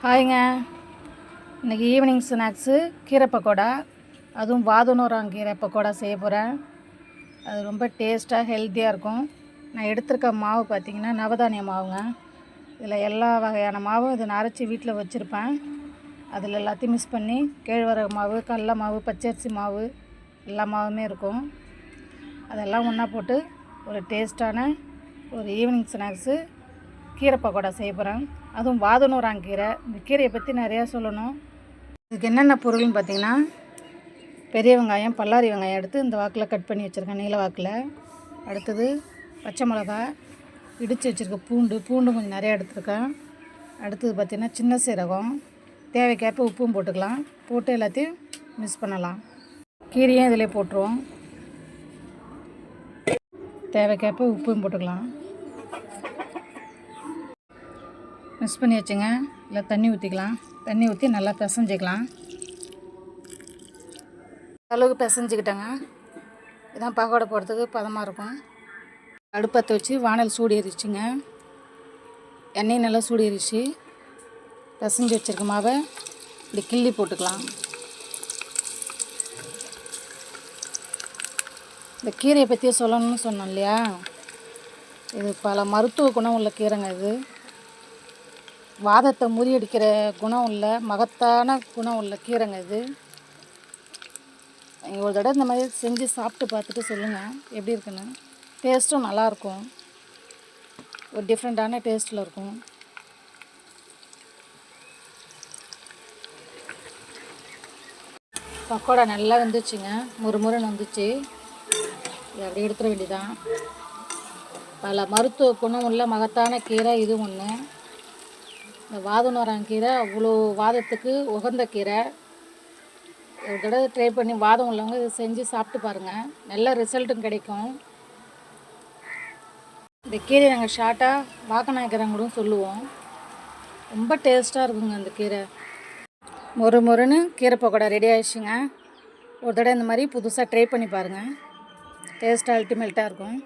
ஹாய்ங்க. இன்றைக்கி evening snacks கீரை பக்கோடா, அதுவும் வாதுநூறான் கீரை பக்கோடா செய்ய போகிறேன். அது ரொம்ப டேஸ்ட்டாக ஹெல்த்தியாக இருக்கும். நான் எடுத்திருக்க மாவு பார்த்திங்கன்னா நவதானிய மாவுங்க. இதில் எல்லா வகையான மாவும் இதை நான் அரைச்சி வீட்டில் வச்சுருப்பேன். அதில் எல்லாத்தையும் மிக்ஸ் பண்ணி கேழ்வரகு மாவு, கடல மாவு, பச்சரிசி மாவு எல்லா மாவுமே இருக்கும். அதெல்லாம் ஒன்றா போட்டு ஒரு டேஸ்ட்டான ஒரு ஈவினிங் ஸ்நாக்ஸு கீரை பக்கோடா செய்ய போகிறேன். அதுவும் வாதுநூறான் கீரை. இந்த கீரையை பற்றி நிறையா சொல்லணும். இதுக்கு என்னென்ன பொருள்னு பார்த்திங்கன்னா, பெரிய வெங்காயம், பல்லாரி வெங்காயம் எடுத்து இந்த வாக்கில் கட் பண்ணி வச்சுருக்கேன், நீல வாக்கில். அடுத்தது பச்சை மிளகா, இடித்து வச்சுருக்க பூண்டு கொஞ்சம் நிறையா எடுத்துருக்கேன். அடுத்தது பார்த்திங்கன்னா சின்ன சீரகம், தேவைக்கேற்ப உப்பும் போட்டுக்கலாம். போட்டு எல்லாத்தையும் மிக்ஸ் பண்ணலாம். கீரையும் இதிலே போட்டுருவோம். தேவைக்கேற்ப உப்பும் போட்டுக்கலாம். மிக்ஸ் பண்ணி வச்சுங்க. இல்லை தண்ணி ஊற்றிக்கலாம். தண்ணி ஊற்றி நல்லா பிசைஞ்சிக்கலாம். அளவுக்கு பிசைஞ்சிக்கிட்டேங்க. இதான் பக்கோடா போடுறதுக்கு பதமாக இருக்கும். அடுப்பத்தை வச்சு வானல் சூடு ஏறிச்சுங்க. எண்ணெய் நல்லா சூடு ஏறிச்சு. பிசைஞ்சு வச்சுருக்க மாவை இப்படி கிள்ளி போட்டுக்கலாம். இந்த கீரையை பற்றியே சொல்லணும்னு சொன்னோம் இல்லையா, இது பல மருத்துவ குணம் உள்ள கீரைங்க. இது வாதத்தை முறியடிக்கிற குணம் உள்ள மகத்தான குணம் உள்ள கீரைங்க. இது நீங்கள் ஒரு தடவை இந்த மாதிரி செஞ்சு சாப்பிட்டு பார்த்துட்டு சொல்லுங்கள் எப்படி இருக்குன்னு. டேஸ்ட்டும் நல்லாயிருக்கும். ஒரு டிஃப்ரெண்ட்டான டேஸ்ட்டில் இருக்கும். பக்கோடா நல்லா வந்துச்சுங்க. முறுமுறுன்னு வந்துச்சு. இது அப்படி எடுத்துட வேண்டியதான். பல மருத்துவ குணம் உள்ள மகத்தான கீரை இது ஒன்று. இந்த வாதுநூறான் கீரை அவ்வளோ வாதத்துக்கு உகந்த கீரை. ஒரு தடவை ட்ரை பண்ணி வாதம் உள்ளவங்க இதை செஞ்சு சாப்பிட்டு பாருங்கள். நல்ல ரிசல்ட்டும் கிடைக்கும். இந்த கீரை நாங்கள் ஷார்ட்டாக வாக்கநாயக்கரங்க கூட சொல்லுவோம். ரொம்ப டேஸ்ட்டாக இருக்குங்க இந்த கீரை. முறுமுறுன்னு கீரை பக்கோடா ரெடி ஆகிடுச்சுங்க. ஒரு தடவை இந்த மாதிரி புதுசாக ட்ரை பண்ணி பாருங்கள். டேஸ்ட்டாக அல்டிமேட்டாக இருக்கும்.